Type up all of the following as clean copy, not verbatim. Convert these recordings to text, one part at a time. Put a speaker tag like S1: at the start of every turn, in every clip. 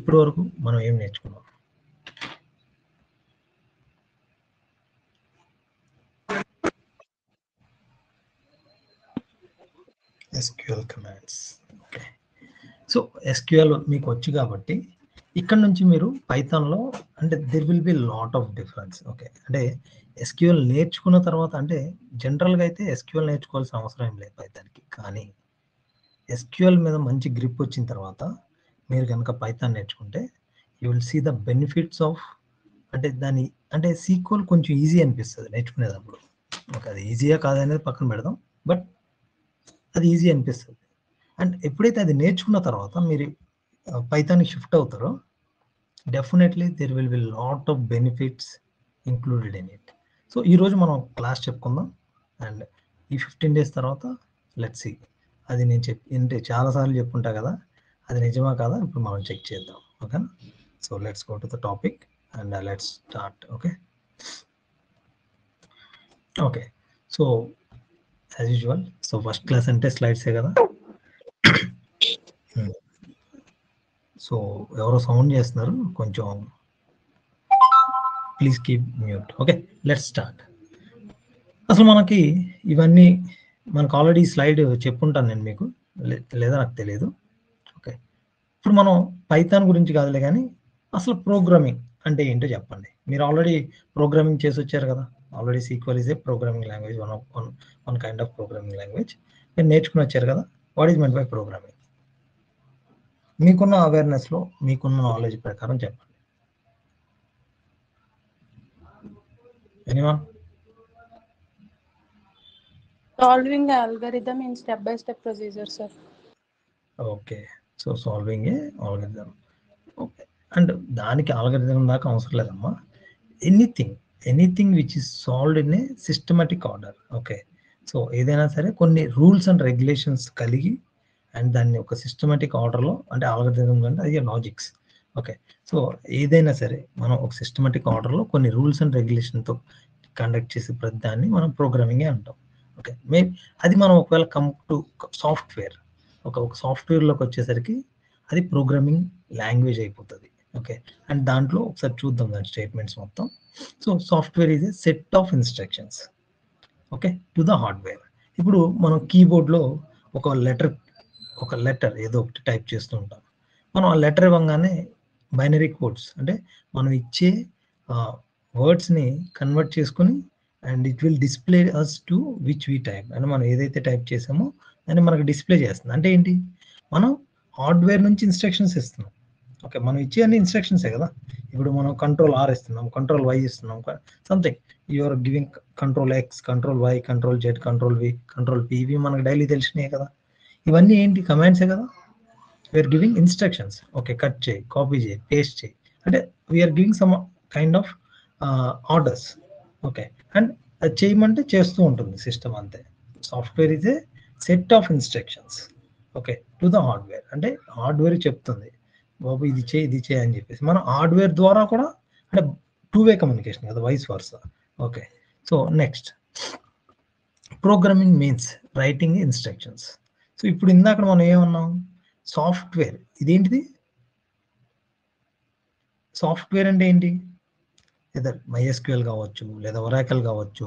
S1: ఇప్పటి వరకు మనం ఏం నేర్చుకున్నాం? SQL commands. Okay, so SQL మీకు వచ్చు కాబట్టి ఇక్కడ నుంచి మీరు పైథాన్లో అంటే there will be lot of difference. Okay, అంటే SQL నేర్చుకున్న తర్వాత అంటే జనరల్గా అయితే SQL నేర్చుకోవాల్సిన అవసరం ఏం లేదు పైథాన్కి, కానీ SQL మీద మంచి గ్రిప్ వచ్చిన తర్వాత మీరు కనుక పైథాన్ నేర్చుకుంటే you will see the benefits of, అంటే దాని అంటే సీక్వల్ కొంచెం ఈజీ అనిపిస్తుంది నేర్చుకునేటప్పుడు. ఓకే, అది ఈజీయా కాదనేది పక్కన పెడదాం, బట్ అది ఈజీ అనిపిస్తుంది. అండ్ ఎప్పుడైతే అది నేర్చుకున్న తర్వాత మీరు పైథాన్కి షిఫ్ట్ అవుతారో definitely there will be lot of benefits included in it. So ఈరోజు మనం క్లాస్ చెప్పుకుందాం, అండ్ ఈ 15 days తర్వాత లెట్స్ సీ. అది నేను అంటే చాలాసార్లు చెప్పుంటా కదా, అది నిజమా కాదా ఇప్పుడు మనం చెక్ చేద్దాం. ఓకేనా? So let's go to the topic and let's start. Okay okay, so as usual, so first class అంటే స్లైడ్సే కదా. సో ఎవరో సౌండ్ చేస్తున్నారు, కొంచెం please keep mute. Okay, let's start. అసలు మనకి ఇవన్నీ మనకు ఆల్రెడీ స్లైడ్ చెప్పుంటాను నేను మీకు, లేదా నాకు తెలియదు. ఓకే, ఇప్పుడు మనం పైథాన్ గురించి కాదులే కానీ అసలు ప్రోగ్రామింగ్ అంటే ఏంటో చెప్పండి. మీరు ఆల్రెడీ ప్రోగ్రామింగ్ చేసి వచ్చారు కదా, already sequel is a programming language, one kind of programming language మీరు నేర్చుకుని వచ్చారు కదా. What is meant by programming? మీకున్న అవేర్నెస్లో మీకున్న నాలెడ్జ్ ప్రకారం చెప్పండి. Anyone?
S2: Solving algorithm in step-by-step procedure, sir.
S1: Okay, so solving A algorithm. Okay, and దానికి algorithm దాకా అవసరం లేదమ్మా. Anything which is solved in a systematic order. Okay, so ఏదైనా సరే కొన్ని రూల్స్ అండ్ రెగ్యులేషన్స్ కలిగి అండ్ దాన్ని ఒక సిస్టమాటిక్ ఆర్డర్లో, అంటే ఆల్గరిథం అంటే అది లాజిక్స్. ఓకే, సో ఏదైనా సరే మనం ఒక సిస్టమాటిక్ ఆర్డర్లో కొన్ని రూల్స్ అండ్ రెగ్యులేషన్తో కండక్ట్ చేసే ప్రతి దాన్ని మనం ప్రోగ్రామింగే అంటాం. ఓకే, అది మనం ఒకవేళ కమ్ టు సాఫ్ట్వేర్, ఒక సాఫ్ట్వేర్లోకి వచ్చేసరికి అది ప్రోగ్రామింగ్ లాంగ్వేజ్ అయిపోతుంది. ఓకే, అండ్ దాంట్లో ఒకసారి చూద్దాం దాని స్టేట్మెంట్స్ మొత్తం. So software is a set of instructions okay to the hardware. ఇప్పుడు మనం కీబోర్డ్లో ఒక లెటర్ ఏదో ఒకటి టైప్ చేస్తూ ఉంటాం. మనం ఆ లెటర్ ఇవ్వగానే బైనరీ కోడ్స్, అంటే మనం ఇచ్చే వర్డ్స్ని కన్వర్ట్ చేసుకుని and it will display us to which we type, అంటే మనం ఏదైతే టైప్ చేసామో దాన్ని మనకు డిస్ప్లే చేస్తుంది. అంటే ఏంటి, మనం హార్డ్వేర్ నుంచి ఇన్స్ట్రక్షన్స్ ఇస్తున్నాం. ఓకే, మనం ఇచ్చే అన్ని ఇన్స్ట్రక్షన్సే కదా. ఇప్పుడు మనం Ctrl+R ఇస్తున్నాం, Ctrl+Y ఇస్తున్నాం, something you're giving Ctrl+X, Ctrl+Y, Ctrl+Z, Ctrl+V, Ctrl+P, ఇవి మనకు డైలీ తెలిసినాయి కదా. ఇవన్నీ ఏంటి, కమాండ్సే కదా. We are giving instructions. Okay, cut చేయి, కాపీ చేయి, పేస్ట్ చేయి, అంటే we are giving some kind of orders. Okay, and అది చేయమంటే చేస్తూ ఉంటుంది సిస్టమ్, అంతే. Software is a set of instructions okay to the hardware, అంటే హార్డ్వేర్ చెప్తుంది బాబు ఇది చేయి అని చెప్పేసి. మనం హార్డ్వేర్ ద్వారా కూడా, అంటే టూ వే కమ్యూనికేషన్ కదా, vice versa. Okay, so next programming means writing instructions. So ఇప్పుడు ఇందాక మనం ఏమన్నాం, సాఫ్ట్వేర్. ఇదేంటిది, సాఫ్ట్వేర్ అంటే ఏంటి, లేదా MySQL కావచ్చు, లేదా ఒరాకల్ కావచ్చు,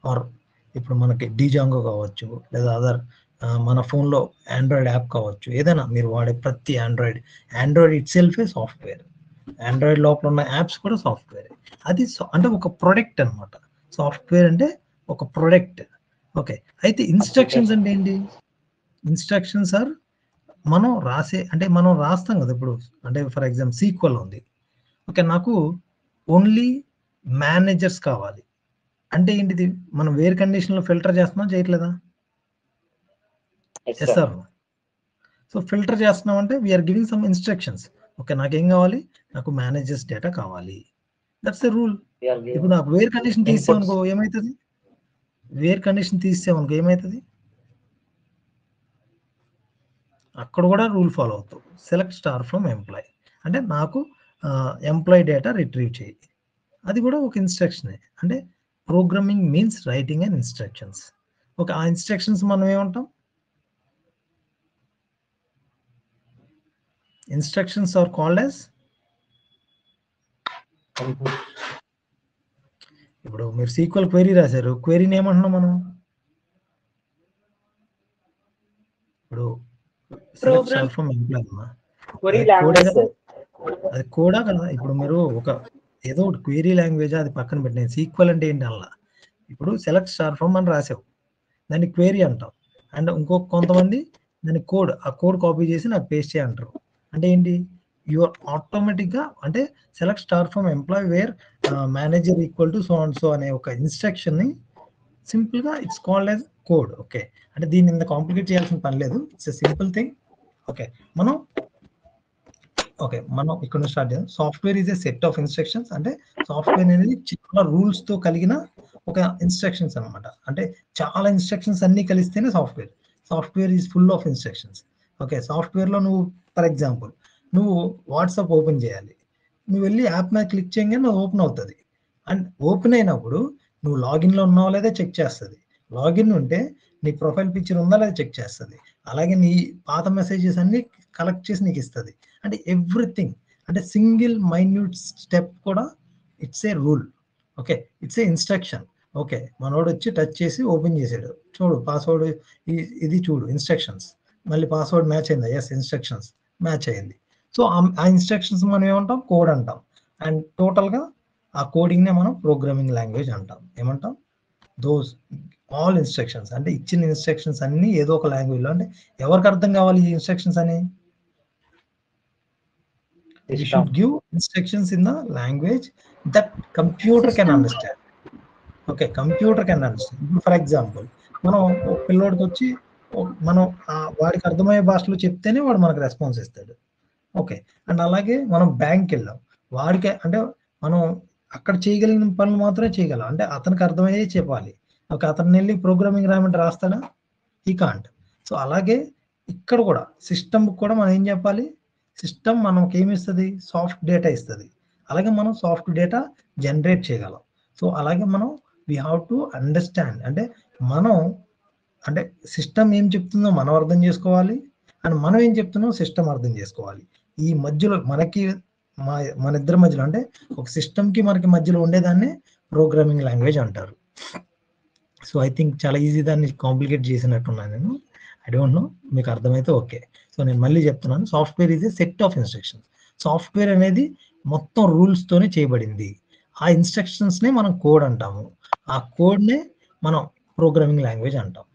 S1: ఆర్ ఇప్పుడు మనకి డిజాంగో కావచ్చు, లేదా అదర్ మన ఫోన్లో ఆండ్రాయిడ్ యాప్ కావచ్చు, ఏదైనా మీరు వాడే ప్రతి ఆండ్రాయిడ్ ఇట్ సెల్ఫే సాఫ్ట్వేర్. ఆండ్రాయిడ్ లోపల ఉన్న యాప్స్ కూడా సాఫ్ట్వేర్. అది అంటే ఒక ప్రొడక్ట్ అనమాట. సాఫ్ట్వేర్ అంటే ఒక ప్రొడక్ట్. ఓకే, అయితే ఇన్స్ట్రక్షన్స్ అంటే ఏంటి, ఇన్స్ట్రక్షన్స్ ఆర్ మనం మనం రాస్తాం కదా. ఇప్పుడు అంటే ఫర్ ఎగ్జాంపుల్ సీక్వెల్ ఉంది. ఓకే, నాకు ఓన్లీ మేనేజర్స్ కావాలి అంటే ఏంటిది, మనం వేర్ కండిషన్లో ఫిల్టర్ చేస్తున్నాం చేయట్లేదా? Yes sir. సో ఫిల్టర్ చేస్తున్నాం అంటే we are giving some instructions. Okay, నాకేం కావాలి, నాకు మేనేజర్స్ డేటా కావాలి, దట్స్ ద రూల్. ఇప్పుడు నాకు వేర్ కండిషన్ తీసేమనుకో ఏమవుతుంది, అక్కడ కూడా రూల్ ఫాలో అవుతావు. సెలెక్ట్ స్టార్ ఫ్రమ్ ఎంప్లాయ్, అంటే నాకు ఎంప్లాయ్ డేటా రిట్రీవ్ చేయి, అది కూడా ఒక ఇన్స్ట్రక్షనే. అంటే programming means writing and instructions. Okay, ఆ ఇన్స్ట్రక్షన్స్ మనం ఏమంటాం, ఇన్స్ట్రక్షన్స్ ఆర్ కాల్డ్ యాజ్ ఇప్పుడు మీరు సీక్వెల్ క్వెరీ రాశారు, క్వెరీని ఏమంటున్నాం మనం? ఇప్పుడు సెలెక్ట్ స్టార్ ఫ్రమ్ ఎంప్లాయ్ అమ్మా, అది కూడా కదా. ఇప్పుడు మీరు ఒక ఏదో ఒకటి క్వెరీ లాంగ్వేజ్ అది పక్కన పెట్టిన సీక్వెల్ అంటే ఏంటి అలా, ఇప్పుడు సెలెక్ట్ స్టార్ ఫ్రమ్ అని రాసావు, దాన్ని క్వెరీ అంటాం. అండ్ ఇంకొక కొంతమంది దాని కోడ్, ఆ కోడ్ కాపీ చేసి నాకు పేస్ట్ చేయ అంటారు. అంటే ఏంటి, యువర్ ఆటోమేటిక్గా అంటే select star from employee where manager equal to so and so అనే ఒక ఇన్స్ట్రక్షన్ని సింపుల్గా it's called as code. Okay, అంటే దీన్ని ఇంత కాంప్లికేట్ చేయాల్సిన పని లేదు, it's a simple thing. Okay, మనం ఇక్కడ నుంచి స్టార్ట్ చేద్దాం. Software is a set of instructions, అంటే సాఫ్ట్వేర్ అనేది చాలా రూల్స్ తో కలిగిన ఒక ఇన్స్ట్రక్షన్స్ అనమాట. అంటే చాలా ఇన్స్ట్రక్షన్స్ అన్ని కలిస్తేనే software. Software is full of instructions. Okay, software లో నువ్వు ఫర్ ఎగ్జాంపుల్ నువ్వు వాట్సాప్ ఓపెన్ చేయాలి, నువ్వు వెళ్ళి యాప్ మీద క్లిక్ చేయగానే నువ్వు ఓపెన్ అవుతుంది. అండ్ ఓపెన్ అయినప్పుడు నువ్వు లాగిన్ లో ఉన్నావో లేదా చెక్ చేస్తుంది. లాగిన్ ఉంటే నీ ప్రొఫైల్ పిక్చర్ ఉందా లేదా చెక్ చేస్తుంది. అలాగే నీ పాత మెసేజెస్ అన్ని కలెక్ట్ చేసి నీకు ఇస్తుంది. అంటే ఎవ్రీథింగ్, అంటే సింగిల్ మైన్యూట్ స్టెప్ కూడా it's a rule. Okay, it's a instruction. Okay, మనోడు వచ్చి టచ్ చేసి ఓపెన్ చేసాడు, చూడు పాస్వర్డ్ ఇది చూడు ఇన్స్ట్రక్షన్స్, మళ్ళీ పాస్వర్డ్ మ్యాచ్ అయిందా, ఎస్ ఇన్స్ట్రక్షన్స్ మ్యాచ్ అయింది. సో ఆ ఇన్స్ట్రక్షన్స్ మనం ఏమంటాం, కోడ్ అంటాం. అండ్ టోటల్గా ఆ కోడింగ్నే మనం ప్రోగ్రామింగ్ లాంగ్వేజ్ అంటాం. ఏమంటాం, దోస్ ఆల్ ఇన్స్ట్రక్షన్స్, అంటే ఇచ్చిన ఇన్స్ట్రక్షన్స్ అన్ని ఏదో ఒక లాంగ్వేజ్లో, అంటే ఎవరికి అర్థం కావాలి ఈ ఇన్స్ట్రక్షన్స్ అని, you should give instructions in the language that computer can understand. Okay, computer can understand. For example, మనం ఒక పిల్లోడికి వచ్చి మనం వాడికి అర్థమయ్యే భాషలో చెప్తేనే వాడు మనకు రెస్పాన్స్ ఇస్తాడు. ఓకే, అండ్ అలాగే మనం బ్యాంక్కి వెళ్ళాం, వాడికి అంటే మనం అక్కడ చేయగలిగిన పనులు మాత్రమే చేయగలం, అంటే అతనికి అర్థమయ్యే చెప్పాలి. ఓకే, అతను వెళ్ళి ప్రోగ్రామింగ్ రాయమంటే రాస్తాడా, ఈ కాంట్. సో అలాగే ఇక్కడ కూడా సిస్టమ్ కూడా మనం ఏం చెప్పాలి, సిస్టమ్ మనకి ఏమి ఇస్తుంది, సాఫ్ట్ డేటా ఇస్తుంది. అలాగే మనం సాఫ్ట్ డేటా జనరేట్ చేయగలం. సో అలాగే మనం వీ హ్యావ్ టు అండర్స్టాండ్, అంటే మనం అంటే సిస్టమ్ ఏం చెప్తుందో మనం అర్థం చేసుకోవాలి, అండ్ మనం ఏం చెప్తున్నాం సిస్టమ్ అర్థం చేసుకోవాలి. ఈ మధ్యలో మనకి మన ఇద్దరి మధ్యలో, అంటే ఒక సిస్టమ్కి మనకి మధ్యలో ఉండేదాన్ని ప్రోగ్రామింగ్ లాంగ్వేజ్ అంటారు. సో ఐ థింక్ చాలా ఈజీ, దాన్ని కాంప్లికేట్ చేసినట్టున్నాను నేను, ఐ డోంట్ నో, మీకు అర్థమైతే ఓకే. సో నేను మళ్ళీ చెప్తున్నాను, software is a set of instructions. Software అనేది మొత్తం రూల్స్తోనే చేయబడింది. ఆ ఇన్స్ట్రక్షన్స్నే మనం కోడ్ అంటాము. ఆ కోడ్నే మనం ప్రోగ్రామింగ్ లాంగ్వేజ్ అంటాం.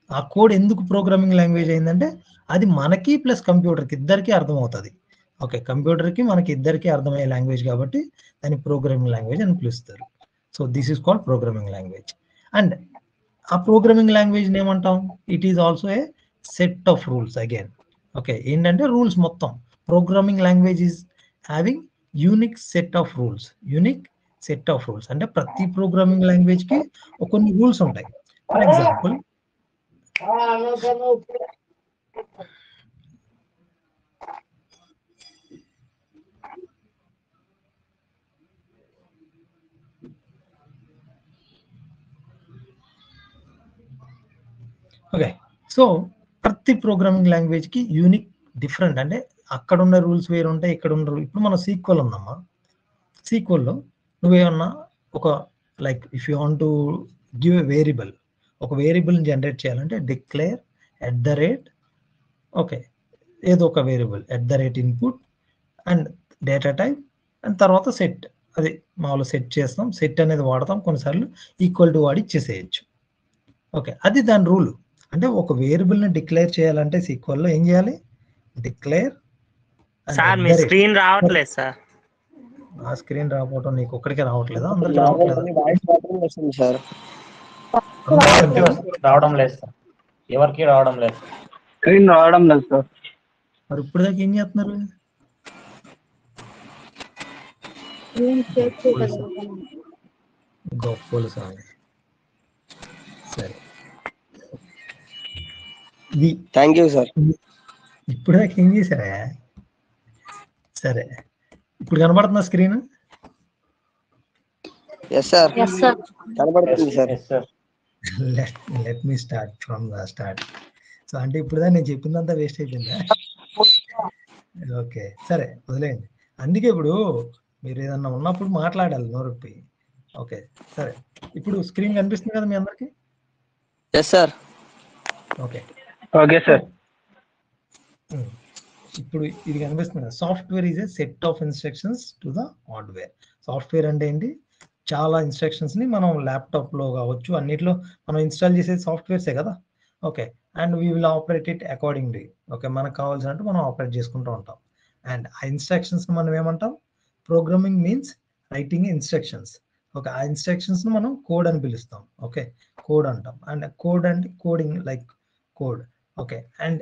S1: ఆ కోడ్ ఎందుకు ప్రోగ్రామింగ్ లాంగ్వేజ్ అయిందంటే అది మనకి ప్లస్ కంప్యూటర్కి ఇద్దరికి అర్థమవుతుంది. ఓకే, కంప్యూటర్కి మనకి ఇద్దరికి అర్థమయ్యే లాంగ్వేజ్ కాబట్టి దాన్ని ప్రోగ్రామింగ్ లాంగ్వేజ్ అని పిలుస్తారు. So this is called programming language. And ఆ ప్రోగ్రామింగ్ లాంగ్వేజ్ ఏమంటాం, it is also a set of rules again. Okay, ఏంటంటే రూల్స్ మొత్తం, programming language is having unique set of rules. Unique set of rules అంటే ప్రతి programming language కి కొన్ని rules ఉంటాయి. For example okay, so ప్రతి programming language కి unique different, అంటే అక్కడ ఉన్న రూల్స్ వేరు ఉంటాయి, ఇక్కడ ఉన్న రూల్. ఇప్పుడు మన సీక్వెల్ ఉందమ్మా, సీక్వెల్లో నువ్వేమన్నా ఒక like if you want to give a variable, ఒక వేరియబుల్ని జనరేట్ చేయాలంటే డిక్లేర్ @ ఓకే ఏదో ఒక variable @ input and data type and తర్వాత సెట్, అది మామూలు సెట్ చేస్తాం, సెట్ అనేది వాడతాం, కొన్నిసార్లు ఈక్వల్ టు వాడి ఇచ్చేసేయచ్చు. ఓకే, అది దాని రూల్. అంటే ఒక వేరియబుల్ని డిక్లేర్ చేయాలంటే సీక్వెల్లో ఏం చేయాలి, డిక్లేర్.
S3: సార్ మీ స్క్రీన్ రావట్లేదు సార్.
S1: ఆ స్క్రీన్ రాకపోవడం నీకు ఒక్కడికే రావట్లేదా, అందరికి రావట్లేదా?
S4: రావడం లేదు సార్, ఎవరికి రావడం లేదు,
S5: స్క్రీన్ రావడం లేదు సార్.
S1: మరి ఇప్పుడు దాకా ఏం చేస్తున్నారు? గొప్పలు సార్. సరే,
S5: థ్యాంక్ యూ సార్.
S1: ఇప్పుడు దాకా ఏం చేశారా? సరే, ఇప్పుడు కనబడుతుందా స్క్రీన్?
S5: ఎస్ సార్, కనబడుతుంది sir.
S1: Let me start from the start. So అంటే ఇప్పుడు నేను చెప్పిందంతా వేస్ట్ అయిపోయిందా? ఓకే, సరే వదిలేయండి. అందుకే ఇప్పుడు మీరు ఏదన్నా ఉన్నప్పుడు మాట్లాడాలి నోరొప్పి. ఓకే, సరే. ఇప్పుడు స్క్రీన్ కనిపిస్తుంది కదా మీ అందరికి?
S5: Yes sir.
S1: Okay
S4: okay sir.
S1: ఇప్పుడు ఇది కనిపిస్తుంది. Software is a set of instructions to the hardware. Software అంటే ఏంటి? చాలా ఇన్స్ట్రక్షన్స్ ని మనం ల్యాప్టాప్ లో కావచ్చు, అన్నిట్లో మనం ఇన్స్టాల్ చేసేది సాఫ్ట్వేర్సే కదా. Okay, and we will operate it accordingly. Okay, మనకు కావాల్సినట్టు మనం ఆపరేట్ చేసుకుంటూ ఉంటాం. అండ్ ఆ ఇన్స్ట్రక్షన్స్ మనం ఏమంటాం? Programming means writing instructions. Okay, ఆ ఇన్స్ట్రక్షన్స్ ని మనం కోడ్ అని పిలుస్తాం. ఓకే, కోడ్ అంటాం. అండ్ కోడ్ అంటే coding like code. Okay, and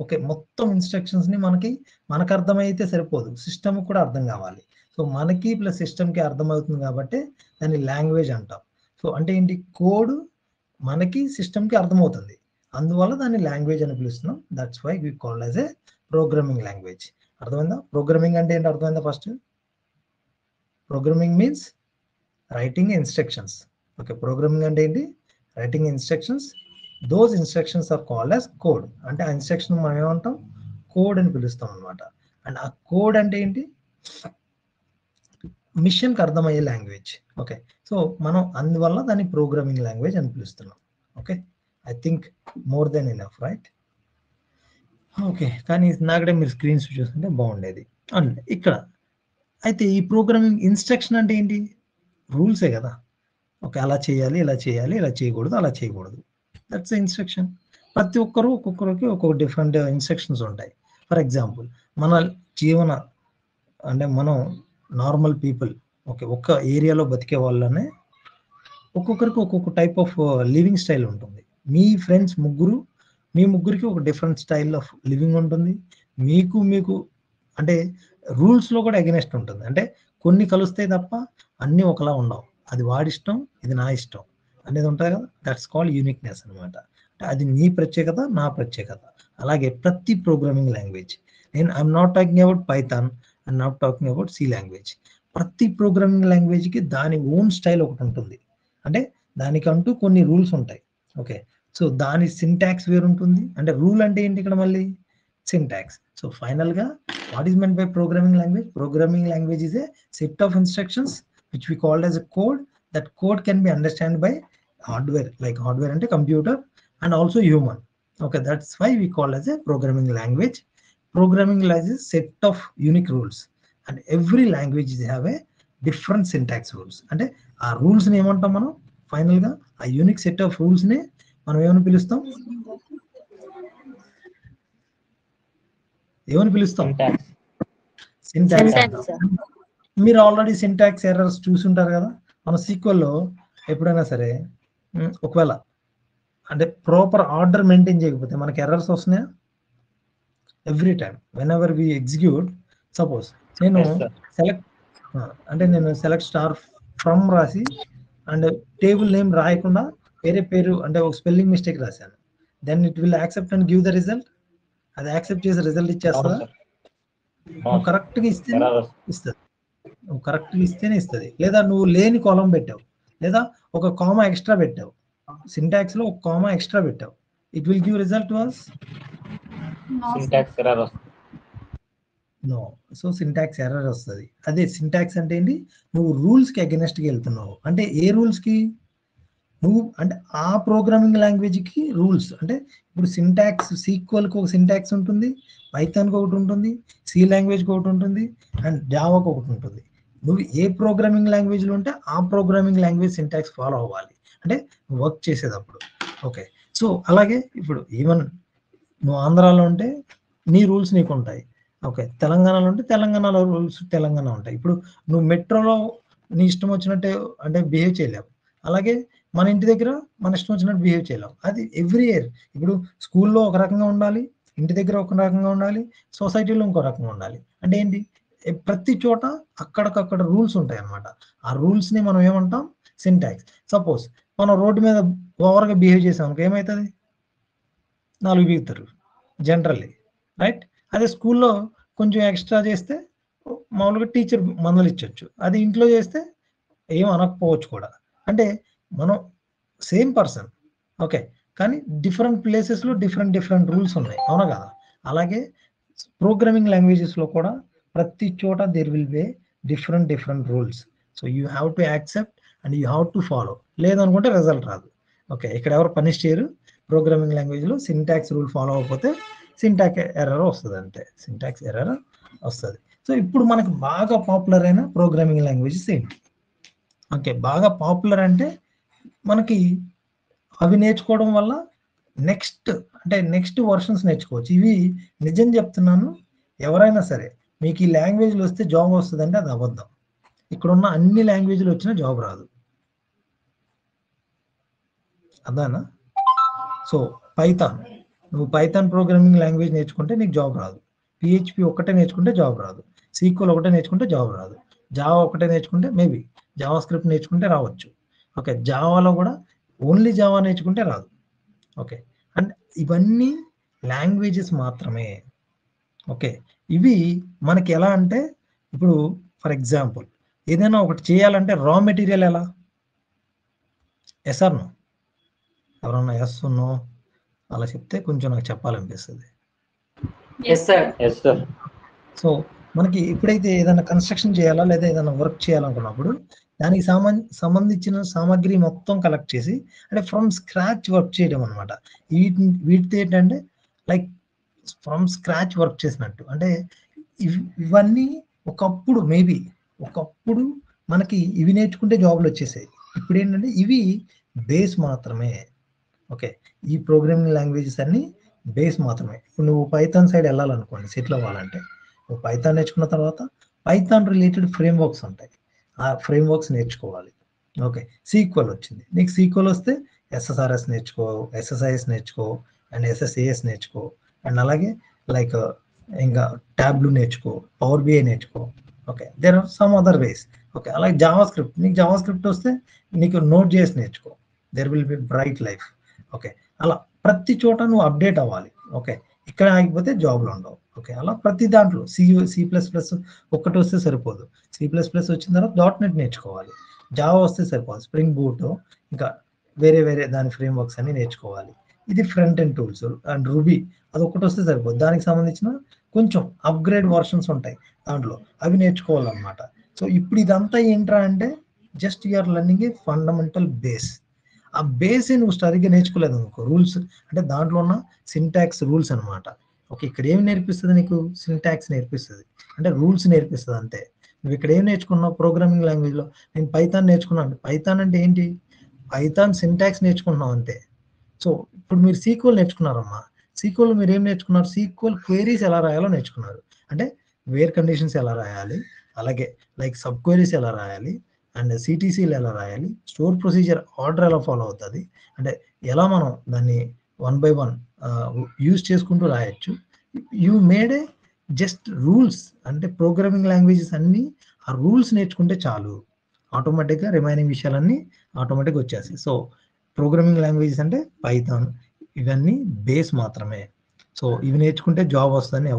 S1: okay, మొత్తం ఇన్స్ట్రక్షన్స్ ని మనకు అర్థమైతే సరిపోదు, సిస్టమ్ కూడా అర్థం కావాలి. సో మనకి ప్లస్ సిస్టమ్కి అర్థమవుతుంది కాబట్టి దాన్ని లాంగ్వేజ్ అంటాం. సో అంటే ఏంటి? కోడ్ మనకి సిస్టమ్కి అర్థమవుతుంది, అందువల్ల దాన్ని లాంగ్వేజ్ అని పిలుస్తున్నాం. That's why we called as a programming language. అర్థమైందా? ప్రోగ్రామింగ్ అంటే ఏంటి అర్థమైందా? First, programming means writing instructions. Okay, programming అంటే ఏంటి? Writing instructions. Those instructions are called as code. అంటే ఆ ఇన్స్ట్రక్షన్ మనం ఏమంటాం? కోడ్ అని పిలుస్తాం అనమాట. అండ్ ఆ కోడ్ అంటే ఏంటి? మిషన్కి అర్థమయ్యే లాంగ్వేజ్. ఓకే, సో మనం అందువల్ల దాన్ని ప్రోగ్రామింగ్ లాంగ్వేజ్ అని పిలుస్తున్నాం. Okay, I think more than enough, right? Okay, కానీ నాకంటే మీరు స్క్రీన్స్ చూస్తుంటే బాగుండేది. అండ్ ఇక్కడ అయితే ఈ ప్రోగ్రామింగ్ ఇన్స్ట్రక్షన్ అంటే ఏంటి? రూల్సే కదా. ఓకే, అలా చేయాలి, ఇలా చేయాలి, ఇలా చేయకూడదు, అలా చేయకూడదు. That's instruction. ప్రతి ఒక్కొక్కరికి ఒక్కొక్క డిఫరెంట్ ఇన్స్ట్రక్షన్స్ ఉంటాయి. ఫర్ ఎగ్జాంపుల్, మన జీవన అంటే మనం నార్మల్ పీపుల్, ఓకే, ఒక్క ఏరియాలో బతికే వాళ్ళనే ఒక్కొక్కరికి ఒక్కొక్క టైప్ ఆఫ్ లివింగ్ స్టైల్ ఉంటుంది. మీ ఫ్రెండ్స్ మీ ముగ్గురికి ఒక డిఫరెంట్ స్టైల్ ఆఫ్ లివింగ్ ఉంటుంది. మీకు అంటే రూల్స్లో కూడా అగెనెస్ట్ ఉంటుంది. అంటే కొన్ని కలుస్తాయి తప్ప అన్నీ ఒకలా ఉండవు. అది వాడిష్టం, ఇది నా ఇష్టం అనేది ఉంటుంది కదా. దట్స్ కాల్డ్ యూనిక్నెస్ అనమాట. అది నీ ప్రత్యేకత, నా ప్రత్యేకత. అలాగే ప్రతి programming language, I'm not talking about Python, I'm not talking about C language. ప్రతి ప్రోగ్రామింగ్ లాంగ్వేజ్కి దాని ఓన్ స్టైల్ ఒకటి ఉంటుంది. అంటే దానికంటూ కొన్ని రూల్స్ ఉంటాయి. ఓకే, సో దాని సింటాక్స్ వేరు ఉంటుంది. అంటే రూల్ అంటే ఏంటి ఇక్కడ? మళ్ళీ సింటాక్స్. సో ఫైనల్ గా what is meant by programming language? Programming language is a set of instructions which we called as a code. That code can be understood by hardware, like hardware ante computer and also human. Okay, that's why we call as a programming language. Programming language is set of unique rules, and every language have a different syntax rules. అంటే ఆ rules ని ఏమంటాం మనం? Final గా ఆ unique set of rules ని మనం ఏమని పిలుస్తాం? ఏమని పిలుస్తాం? సింటాక్స్. మీరు ఆల్రెడీ సింటాక్స్ ఎర్రర్స్ చూసుంటారు కదా. మన సీక్వెల్లో ఎప్పుడైనా సరే ఒకవేళ అంటే ప్రాపర్ ఆర్డర్ మెయింటైన్ చేయకపోతే మనకి ఎర్రర్స్ వస్తున్నాయా? Every time whenever we execute, suppose నేను సెలెక్ట్ స్టార్ ఫ్రమ్ రాసి అండ్ టేబుల్ నేమ్ రాయకుండా వేరే పేరు అంటే ఒక స్పెల్లింగ్ మిస్టేక్ రాశాను, then it will accept and give the result. అది యాక్సెప్ట్ చేసి రిజల్ట్ ఇచ్చేస్తుందా? నువ్వు కరెక్ట్గా ఇస్తేనే ఇస్తుంది, నువ్వు కరెక్ట్గా ఇస్తేనే ఇస్తుంది. లేదా నువ్వు లేని కాలం పెట్టావు, లేదా ఒక కామా ఎక్స్ట్రా పెట్టావు, సింటాక్స్ లో ఒక కామా ఎక్స్ట్రా పెట్టావు, it will give result was no. So syntax error వస్తుంది. అదే సింటాక్స్ అంటే ఏంటి? నువ్వు రూల్స్ కి అగెనెస్ట్ గా వెళ్తున్నావు. అంటే ఏ రూల్స్ కి? నువ్వు అంటే ఆ ప్రోగ్రామింగ్ లాంగ్వేజ్ కి రూల్స్. అంటే ఇప్పుడు సింటాక్స్, సీక్వెల్ కి ఒక సింటాక్స్ ఉంటుంది, పైథాన్ కి ఒకటి ఉంటుంది, సి లాంగ్వేజ్ కి ఒకటి ఉంటుంది, అండ్ జావాకి ఒకటి ఉంటుంది. నువ్వు ఏ ప్రోగ్రామింగ్ లాంగ్వేజ్ లో ఉంటే ఆ ప్రోగ్రామింగ్ లాంగ్వేజ్ సింటాక్స్ ఫాలో అవ్వాలి, అంటే వర్క్ చేసేటప్పుడు. ఓకే, సో అలాగే ఇప్పుడు ఈవెన్ నువ్వు ఆంధ్రాలో ఉంటే నీ రూల్స్ నీకు ఉంటాయి. ఓకే, తెలంగాణలో ఉంటే తెలంగాణలో రూల్స్ తెలంగాణ ఉంటాయి. ఇప్పుడు నువ్వు మెట్రోలో నీ ఇష్టం వచ్చినట్టే అంటే బిహేవ్ చేయలేవు. అలాగే మన ఇంటి దగ్గర మన ఇష్టం వచ్చినట్టు బిహేవ్ చేయలేవు. అది ఎవ్రీ ఇయర్. ఇప్పుడు స్కూల్లో ఒక రకంగా ఉండాలి, ఇంటి దగ్గర ఒక రకంగా ఉండాలి, సొసైటీలో ఇంకో రకంగా ఉండాలి. అంటే ఏంటి? ప్రతి చోట అక్కడికక్కడ రూల్స్ ఉంటాయి అన్నమాట. ఆ రూల్స్ ని మనం ఏమంటాం? సింటాక్స్. సపోజ్ మనం రోడ్డు మీద ఓవర్గా బిహేవ్ చేసాం, ఏమవుతుంది? 4 బీగుతారు జనరల్లీ, రైట్? అదే స్కూల్లో కొంచెం ఎక్స్ట్రా చేస్తే మామూలుగా టీచర్ మందలు ఇచ్చొచ్చు, అది ఇంట్లో చేస్తే ఏం అనకపోవచ్చు కూడా. అంటే మనం సేమ్ పర్సన్, ఓకే, కానీ డిఫరెంట్ ప్లేసెస్లో డిఫరెంట్ రూల్స్ ఉన్నాయి, అవునా కదా? అలాగే ప్రోగ్రామింగ్ లాంగ్వేజెస్లో కూడా ప్రతి చోట there will be different rules. So you have to accept and you have to follow. లేదనుకుంటే రిజల్ట్ రాదు. ఓకే, ఇక్కడ ఎవరు పనిష్ చేయరు. ప్రోగ్రామింగ్ లాంగ్వేజ్లో సింటాక్స్ రూల్ ఫాలో అవ్వకపోతే సింటాక్స్ ఎర్రర్ వస్తుంది, అంతే, సింటాక్స్ ఎర్రర్ వస్తుంది. సో ఇప్పుడు మనకు బాగా పాపులర్ అయిన ప్రోగ్రామింగ్ లాంగ్వేజెస్ ఏంటి? ఓకే, బాగా పాపులర్ అంటే మనకి అవి నేర్చుకోవడం వల్ల నెక్స్ట్ వర్షన్స్ నేర్చుకోవచ్చు. ఇవి నిజం చెప్తున్నాను, ఎవరైనా సరే మీకు ఈ లాంగ్వేజ్లు వస్తే జాబ్ వస్తుందంటే అది అబద్ధం. ఇక్కడున్న అన్ని లాంగ్వేజ్లు వచ్చినా జాబ్ రాదు, అదానా? సో నువ్వు పైథాన్ ప్రోగ్రామింగ్ లాంగ్వేజ్ నేర్చుకుంటే నీకు జాబ్ రాదు. PHP ఒక్కటే నేర్చుకుంటే జాబ్ రాదు. SQL ఒకటే నేర్చుకుంటే జాబ్ రాదు. జావా ఒకటే నేర్చుకుంటే మేబీ, జావా స్క్రిప్ట్ నేర్చుకుంటే రావచ్చు. ఓకే, జావాలో కూడా ఓన్లీ జావా నేర్చుకుంటే రాదు. ఓకే, అండ్ ఇవన్నీ లాంగ్వేజెస్ మాత్రమే. ఓకే, ఇవి మనకి ఎలా అంటే, ఇప్పుడు ఫర్ ఎగ్జాంపుల్ ఏదైనా ఒకటి చేయాలంటే రా మెటీరియల్ ఎలా? Yes or no? ఎవరన్నా ఎస్ నో అలా చెప్తే కొంచెం నాకు చెప్పాలనిపిస్తుంది. సో మనకి ఎప్పుడైతే ఏదైనా కన్స్ట్రక్షన్ చేయాలా లేదా ఏదైనా వర్క్ చేయాలనుకున్నప్పుడు దానికి సంబంధించిన సామాగ్రి మొత్తం కలెక్ట్ చేసి, అంటే ఫ్రమ్ స్క్రాచ్ వర్క్ చేయడం అనమాట. వీటితో ఏంటంటే లైక్ ఫ్రమ్ స్క్రాచ్ వర్క్ చేసినట్టు. అంటే ఇవన్నీ ఒకప్పుడు మనకి ఇవి నేర్చుకుంటే జాబ్లు వచ్చేసాయి. ఇప్పుడు ఏంటంటే ఇవి బేస్ మాత్రమే. ఓకే, ఈ ప్రోగ్రామింగ్ లాంగ్వేజెస్ అన్ని బేస్ మాత్రమే. ఇప్పుడు నువ్వు పైథాన్ సైడ్ వెళ్ళాలనుకోండి, సెటిల్ అవ్వాలంటే నువ్వు పైథాన్ నేర్చుకున్న తర్వాత పైథాన్ రిలేటెడ్ ఫ్రేమ్ వర్క్స్ ఉంటాయి, ఆ ఫ్రేమ్ వర్క్స్ నేర్చుకోవాలి. ఓకే, SQL వచ్చింది, నీకు SQL వస్తే SSRS నేర్చుకో, SSIS నేర్చుకో, అండ్ SSAS నేర్చుకో, అండ్ అలాగే లైక్ ఇంకా ట్యాబ్లు నేర్చుకో, పవర్ BI నేర్చుకో. Okay, there are some other ways. Okay, అలాగే జావా స్క్రిప్ట్, నీకు జావా స్క్రిప్ట్ వస్తే నీకు Node.js నేర్చుకో, there will be bright life. Okay, అలా ప్రతి చోట నువ్వు అప్డేట్ అవ్వాలి. ఓకే, ఇక్కడ ఆగిపోతే జాబ్లు ఉండవు. ఓకే, అలా ప్రతి దాంట్లో C++ ఒక్కటి వస్తే సరిపోదు. C++ వచ్చిన తర్వాత .NET నేర్చుకోవాలి. జావా వస్తే సరిపోదు, స్ప్రింగ్ బూట్, ఇంకా వేరే దాని ఫ్రేమ్ వర్క్స్ అన్ని నేర్చుకోవాలి. ఇది front end tools. And ruby అది ఒక్కటి వస్తే సరిపోదు, దానికి సంబంధించిన కొంచెం అప్గ్రేడ్ వర్షన్స్ ఉంటాయి దాంట్లో, అవి నేర్చుకోవాలన్నమాట. సో ఇప్పుడు ఇదంతా ఏంట్రా అంటే just you're learning a fundamental base. ఆ బేస్ నువ్వు సరిగ్గా నేర్చుకోలేదు అనుకో, రూల్స్ అంటే దాంట్లో ఉన్న సింటాక్స్ రూల్స్ అనమాట. ఓకే, ఇక్కడ ఏం నేర్పిస్తుంది నీకు? సింటాక్స్ నేర్పిస్తుంది, అంటే రూల్స్ నేర్పిస్తుంది అంతే. నువ్వు ఇక్కడ ఏం నేర్చుకున్నావు ప్రోగ్రామింగ్ లాంగ్వేజ్లో? నేను పైథాన్ నేర్చుకున్నాను. పైథాన్ అంటే ఏంటి? పైథాన్ సింటాక్స్ నేర్చుకుంటున్నావు అంతే. సో ఇప్పుడు మీరు SQL నేర్చుకున్నారమ్మా, SQL మీరు ఏం నేర్చుకున్నారు? SQL క్వైరీస్ ఎలా రాయాలో నేర్చుకున్నారు. అంటే వేర్ కండిషన్స్ ఎలా రాయాలి, అలాగే లైక్ సబ్ క్వైరీస్ ఎలా రాయాలి, అండ్ CTCలు ఎలా రాయాలి, స్టోర్ ప్రొసీజర్ ఆర్డర్ ఎలా ఫాలో అవుతుంది, అంటే ఎలా మనం దాన్ని 1 by 1 యూజ్ చేసుకుంటూ రాయొచ్చు. You made A just rules. అంటే ప్రోగ్రామింగ్ లాంగ్వేజెస్ అన్ని ఆ రూల్స్ నేర్చుకుంటే చాలు, ఆటోమేటిక్గా రిమైనింగ్ విషయాలన్నీ ఆటోమేటిక్గా వచ్చేస్తాయి. సో ప్రోగ్రామింగ్ లాంగ్వేజెస్ అంటే పైథాన్, ఇవన్నీ బేస్ మాత్రమే. సో ఇవి నేర్చుకుంటే జాబ్ వస్తుందని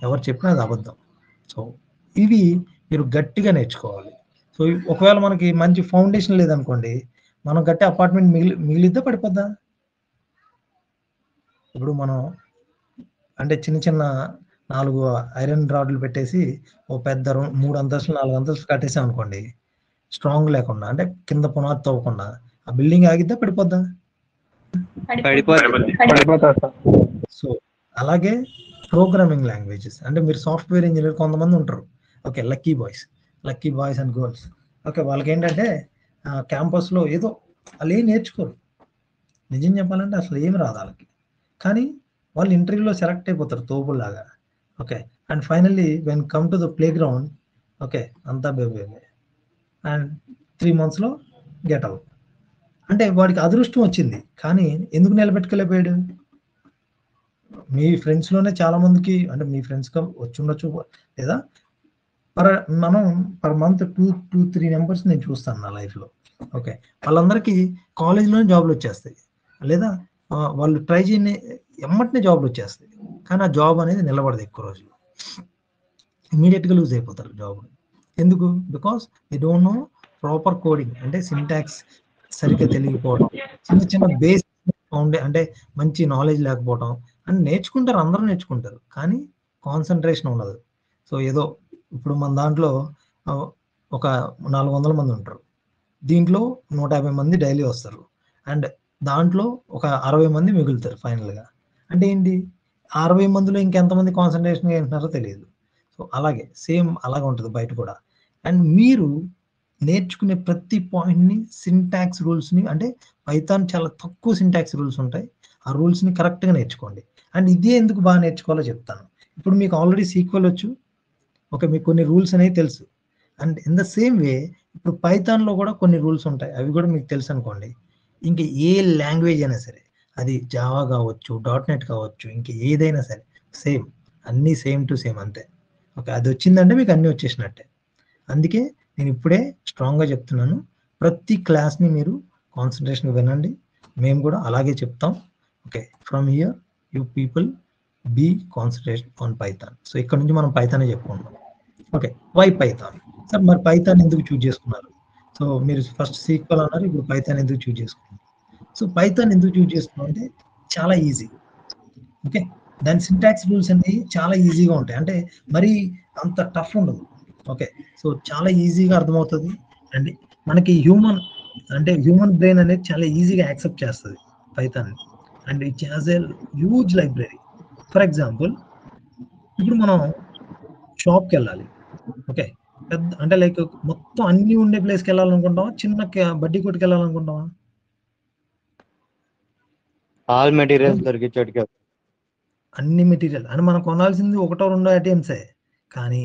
S1: ఎవరు చెప్పినా అది అబద్ధం. సో ఇవి మీరు గట్టిగా నేర్చుకోవాలి. సో ఒకవేళ మనకి మంచి ఫౌండేషన్ లేదనుకోండి, మనం కట్టే అపార్ట్మెంట్ మిగిలిద్దా పడిపోద్దా? ఇప్పుడు మనం అంటే చిన్న 4 ఐరన్ రాడ్లు పెట్టేసి ఓ పెద్ద 3 అంతస్తులు 4 అంతస్తులు కట్టేసాం అనుకోండి, స్ట్రాంగ్ లేకుండా, అంటే కింద పునాది తవ్వకుండా, ఆ బిల్డింగ్ ఆగిద్దా పడిపోద్దా? సో అలాగే ప్రోగ్రామింగ్ లాంగ్వేజెస్ అంటే మీరు సాఫ్ట్వేర్ ఇంజనీర్ కొంతమంది ఉంటారు. Okay, lucky boys and girls. Okay, వాళ్ళకి ఏంటంటే క్యాంపస్లో ఏదో వాళ్ళు ఏం నేర్చుకోరు, నిజం చెప్పాలంటే అసలు ఏమి రాదు వాళ్ళకి, కానీ వాళ్ళు ఇంటర్వ్యూలో సెలెక్ట్ అయిపోతారు తోపుల్లాగా. Okay, and finally when come to the playground, okay అంతా బేబే అండ్ 3 monthsలో గెట్ అవుట్. అంటే వాడికి అదృష్టం వచ్చింది, కానీ ఎందుకు నిలబెట్టుకోలేకపోయాడు? మీ ఫ్రెండ్స్లోనే చాలా మందికి, అంటే మీ ఫ్రెండ్స్ వచ్చి ఉండొచ్చు, లేదా మనం పర్ మంత్ 2-3 నెంబర్స్ నేను చూస్తాను నా లైఫ్లో. ఓకే, వాళ్ళందరికీ కాలేజ్లోనే జాబ్లు వచ్చేస్తాయి, లేదా వాళ్ళు ట్రై చేయని ఎమ్మటనే జాబ్లు వచ్చేస్తాయి, కానీ ఆ జాబ్ అనేది నిలబడదు ఎక్కువ రోజులు, ఇమీడియట్గా లూజ్ అయిపోతారు జాబ్. ఎందుకు? Because they don't know proper coding, అంటే సింటాక్స్ సరిగ్గా తెలియకపోవడం, చిన్న బేస్ అంటే మంచి నాలెడ్జ్ లేకపోవడం. అని నేర్చుకుంటారు, అందరూ నేర్చుకుంటారు, కానీ కాన్సన్ట్రేషన్ ఉండదు. సో ఏదో ఇప్పుడు మన దాంట్లో ఒక 400 మంది ఉంటారు. దీంట్లో 150 మంది డైలీ వస్తారు. అండ్ దాంట్లో ఒక 60 మంది మిగులుతారు ఫైనల్‌గా. అంటే ఏంటి? 60 మందిలో ఇంకెంతమంది కాన్సంట్రేషన్‌గా వింటున్నారో తెలియదు. సో, అలాగే సేమ్ అలాగే ఉంటది బయట కూడా. అండ్ మీరు నేర్చుకునే ప్రతి పాయింట్‌ని సింటాక్స్ రూల్స్‌ని అంటే పైథాన్ చాలా తక్కువ సింటాక్స్ రూల్స్ ఉంటాయి. ఆ రూల్స్‌ని కరెక్ట్‌గా నేర్చుకోండి. అండ్ ఇదే ఎందుకు బాగా నేర్చుకోవాలో చెప్తాను. ఇప్పుడు మీకు ఆల్రెడీ సీక్వెల్ వచ్చు. ఓకే. మీకు కొన్ని రూల్స్ అనేవి తెలుసు. And in the same way ఇప్పుడు పైథాన్‌లో కూడా కొన్ని రూల్స్ ఉంటాయి. అవి కూడా మీకు తెలుసనుకోండి. ఇంక ఏ లాంగ్వేజ్ అయినా సరే, అది జావా కావచ్చు, డాట్ నెట్ కావచ్చు, ఇంక ఏదైనా సరే సేమ్. అన్నీ సేమ్ టు సేమ్ అంతే. ఓకే. అదొచ్చిందంటే మీకు అన్నీ వచ్చేసినట్టే. అందుకే నేను ఇప్పుడే స్ట్రాంగ్‌గా చెప్తున్నాను. ప్రతి క్లాస్‌ని మీరు కాన్సంట్రేషన్‌గా వినండి. మేము కూడా అలాగే చెప్తాం. Okay. From here you people be concentration on Python. So, ఇక్కడ నుంచి మనం పైథానే చెప్పుకుందాం. ఓకే. Why Python? సార్ మరి పైథాన్ ఎందుకు చూజ్ చేసుకున్నారు? సో, మీరు ఫస్ట్ సీక్వెల్ అన్నారు. ఇప్పుడు పైథాన్ ఎందుకు చూజ్ చేసుకున్నారు? సో, పైథాన్ ఎందుకు చూజ్ చేసుకున్నాం అంటే చాలా ఈజీ. ఓకే. దాని సింటాక్స్ రూల్స్ అనేవి చాలా ఈజీగా ఉంటాయి. అంటే మరి అంత టఫ్ ఉండదు. ఓకే. సో, చాలా ఈజీగా అర్థమవుతది. అండ్ మనకి హ్యూమన్ బ్రెయిన్ అనేది చాలా ఈజీగా యాక్సెప్ట్ చేస్తది పైథాన్‌ని. And it has a huge library. For example ఇప్పుడు మనం షాప్‌కెళ్ళాలి. ఓకే. పెద్ద అంటే లైక్ మొత్తం అన్నీ ఉండే ప్లేస్‌కెళ్ళాలనుకుంటామా? చిన్న బడ్డీ కొట్టుకెళ్ళాలనుకుంటామా?
S6: ఆల్ మెటీరియల్స్ దొరికే చోటుకి
S1: అన్ని మెటీరియల్ అని మనం కొనాల్సింది ఒకటో రెండో ఐటెమ్సే. కానీ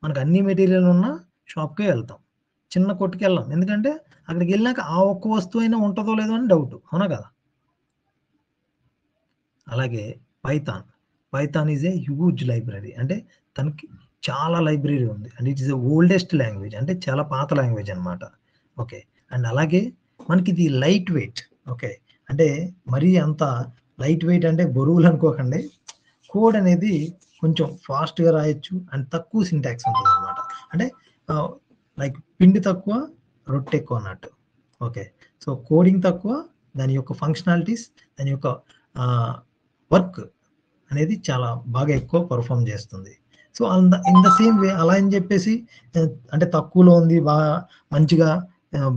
S1: మనకు అన్ని మెటీరియల్ ఉన్న షాప్‌కే వెళ్తాం. చిన్న కొట్టుకెళ్ళం. ఎందుకంటే అక్కడికెళ్ళాక ఆ ఒక్క వస్తువైనా ఉంటదో లేదో అని డౌట్. అవునా కదా? అలాగే Python. Python is a huge library. అంటే తనకి చాలా లైబ్రరీ ఉంది. And it is the oldest language. అంటే చాలా పాత లాంగ్వేజ్ అన్నమాట. ఓకే. అండ్ అలాగే మనకి ఇది లైట్ వెయిట్. ఓకే. అంటే మరీ అంత లైట్ వెయిట్ అంటే బరువులు అనుకోకండి. కోడ్ అనేది కొంచెం ఫాస్ట్‌గా రాయొచ్చు. అండ్ తక్కువ సింటాక్స్ ఉంటదన్నమాట. అంటే లైక్ పిండి తక్కువ, రొట్టె ఎక్కువ అన్నట్టు. ఓకే. సో, కోడింగ్ తక్కువ, దాని యొక్క ఫంక్షనాలిటీస్, దాని యొక్క వర్క్ అనేది చాలా బాగా ఎక్కువ పెర్ఫార్మ్ చేస్తుంది. So, in the same way అలా అని చెప్పేసి అంటే తక్కువలో ఉంది, మంచిగా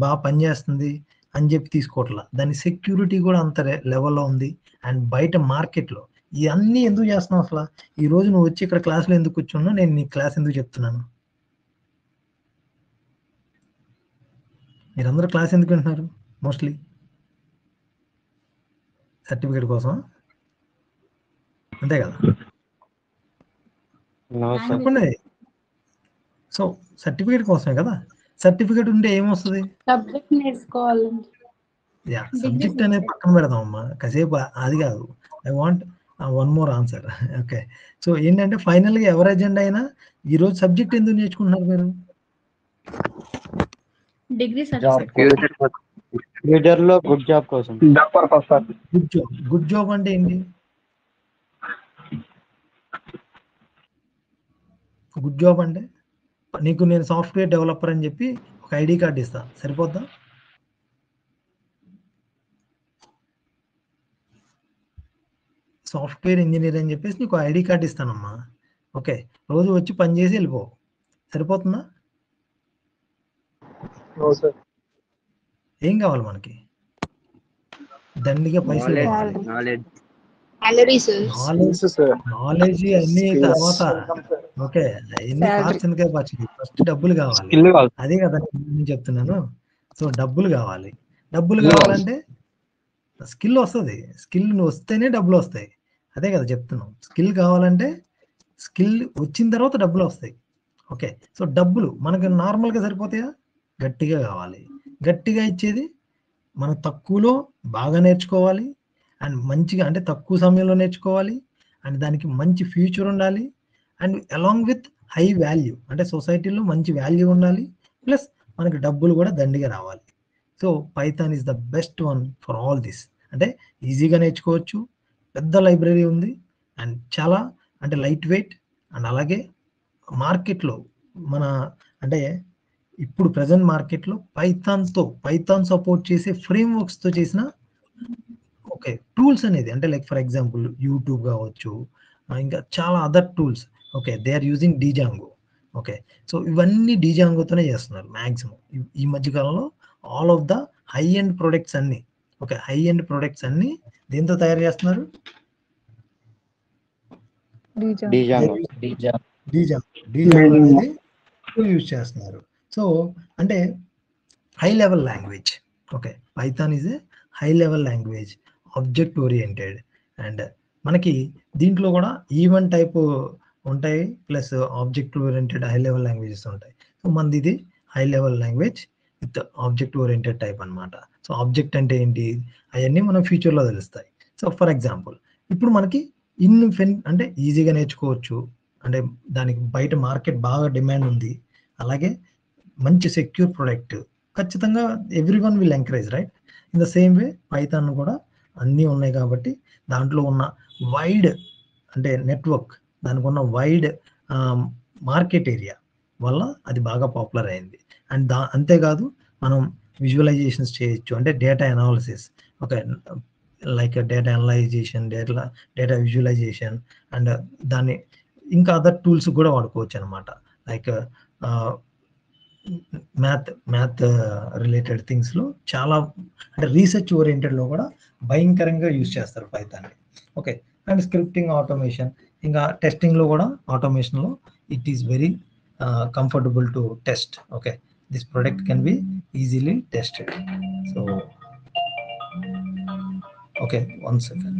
S1: బాగా పనిచేస్తుంది అని చెప్పి తీసుకోవట్లా. దాని సెక్యూరిటీ కూడా అంత లెవెల్‌లో ఉంది. అండ్ బయట మార్కెట్‌లో ఇయన్నీ ఎందుకు చేస్తున్నావు అసల? ఈరోజు నువ్వు వచ్చి ఇక్కడ క్లాస్‌లో ఎందుకు కూర్చున్నావు? నేను నీ క్లాస్ ఎందుకు చెప్తున్నాను? మీరందరూ క్లాస్ ఎందుకు వింటున్నారు మోస్ట్‌లీ? సర్టిఫికేట్ కోసమా? అంతే కదా? చెప్పండి. సో, సర్టిఫికేట్ కోసమే కదా! సర్టిఫికేట్ ఉంటే ఏమొస్తది?
S2: సబ్జెక్ట్ నేర్చుకోవాలండి.
S1: యాహ్! సబ్జెక్ట్ అనేది పక్కన పెడదామమ్మా. కాసేపు అది కాదు. I want one more answer. Okay. So, ఏంటంటే ఫైనల్‌గా ఎవరి అజెండా అయినా ఈరోజు సబ్జెక్ట్ ఎందుకు నేర్చుకుంటున్నారు మీరు?
S2: Degree
S4: job
S2: certificate.
S6: ఫ్యూచర్‌లో గుడ్ జాబ్ కోసం.
S5: Job purpose sir.
S1: Good job. Good job అంటే ఏంటి? గుడ్ జాబ్ అంటే నీకు నేను సాఫ్ట్‌వేర్ డెవలపర్ అని చెప్పి ఒక ఐడీ కార్డ్ ఇస్తా. సరిపోద్దా? సాఫ్ట్‌వేర్ ఇంజినీర్ అని చెప్పేసి నీకు ఐడీ కార్డ్ ఇస్తానమ్మా. ఓకే. రోజు వచ్చి పని చేసి వెళ్ళిపో. సరిపోతుందా?
S5: No sir.
S1: ఏం కావాలి మనకి? దండిగా పైసలు కావాలి. నాలెడ్జ్ అన్ని తర్వాత. ఓకే. అన్ని పార్ట్స్ ఎందుకే పచ్చడి. ఫస్ట్ డబ్బులు కావాలి.
S5: స్కిల్ కావాలి.
S1: అదే కదా నేను చెప్తున్నాను. సో, డబ్బులు కావాలి. డబ్బులు కావాలంటే స్కిల్ వస్తది. స్కిల్ వస్తేనే డబ్బులొస్తాయి. అదే కదా చెప్తున్నాం. స్కిల్ కావాలంటే స్కిల్ వచ్చిన తర్వాత డబ్బులొస్తాయి. ఓకే. సో, డబ్బులు మనకు నార్మల్‌గా సరిపోతాయా? గట్టిగా కావాలి. గట్టిగా ఇచ్చేది మనం తక్కువలో బాగా నేర్చుకోవాలి. అండ్ మంచిగా అంటే తక్కువ సమయంలో నేర్చుకోవాలి. అండ్ దానికి మంచి ఫ్యూచర్ ఉండాలి. And along with high value అంటే సొసైటీలో మంచి వాల్యూ ఉండాలి. ప్లస్ మనకి డబ్బులు కూడా దండిగా రావాలి. So, Python is the best one for all this. అంటే ఈజీగా నేర్చుకోవచ్చు. పెద్ద లైబ్రరీ ఉంది. అండ్ చాలా అంటే లైట్ వెయిట్. అండ్ అలాగే మార్కెట్‌లో మన అంటే ఇప్పుడు ప్రెజెంట్ మార్కెట్‌లో పైథాన్ సపోర్ట్ చేసే ఫ్రేమ్‌వర్క్స్‌తో చేసిన ఓకే. టూల్స్ అనేది అంటే లైక్ ఫర్ ఎగ్జాంపుల్ యూట్యూబ్ కావచ్చు. ఇంకా చాలా other tools. Okay. They are using Django. Okay, so ఇవన్నీ డీజాంగోతోనే చేస్తున్నారు మ్యాక్సిమం ఈ మధ్య కాలంలో. All of the high end products అన్ని, ఓకే, హై ఎండ్ ప్రొడక్ట్స్ అన్ని దేంతో తయారు చేస్తున్నారు?
S6: డీజాంగో.
S1: డీజాంగో అనేది యూజ్ చేస్తున్నారు. సో అంటే high level language. Okay, Python is a high level language, object oriented. And మనకి దీంట్లో కూడా ఈవెన్ టైప్ ఉంటాయి, plus object oriented high level languages ఉంటాయి. సో మనది ఇది high level language with object oriented type అన్నమాట. సో ఆబ్జెక్ట్ అంటే ఏంటి అవన్నీ మనం ఫ్యూచర్లో తెలుస్తాయి. సో ఫర్ ఎగ్జాంపుల్ ఇప్పుడు మనకి అంటే ఈజీగా నేర్చుకోవచ్చు, అంటే దానికి బయట మార్కెట్ బాగా డిమాండ్ ఉంది, అలాగే మంచి సెక్యూర్ ప్రొడక్ట్, ఖచ్చితంగా every one will encourage, right? In the same way Python కూడా అన్నీ ఉన్నాయి కాబట్టి దాంట్లో ఉన్న వైడ్ అంటే నెట్వర్క్, దానికి ఉన్న వైడ్ మార్కెట్ ఏరియా వల్ల అది బాగా పాపులర్ అయింది. అండ్ అంతేకాదు మనం విజువలైజేషన్స్ చేయొచ్చు, అంటే data analysis, okay, like data analysation, data visualisation, and దాన్ని ఇంకా అదర్ టూల్స్ కూడా వాడుకోవచ్చు అనమాట. లైక్ మ్యాథ్ రిలేటెడ్ థింగ్స్లో చాలా, అంటే రీసెర్చ్ ఓరియంటెడ్లో కూడా భయంకరంగా యూజ్ చేస్తారు పైథాన్ని. ఓకే, అండ్ స్క్రిప్టింగ్, ఆటోమేషన్, ఇంకా టెస్టింగ్లో కూడా ఆటోమేషన్లో it is very comfortable to test. Okay, this product can be easily tested. So okay, 1 second.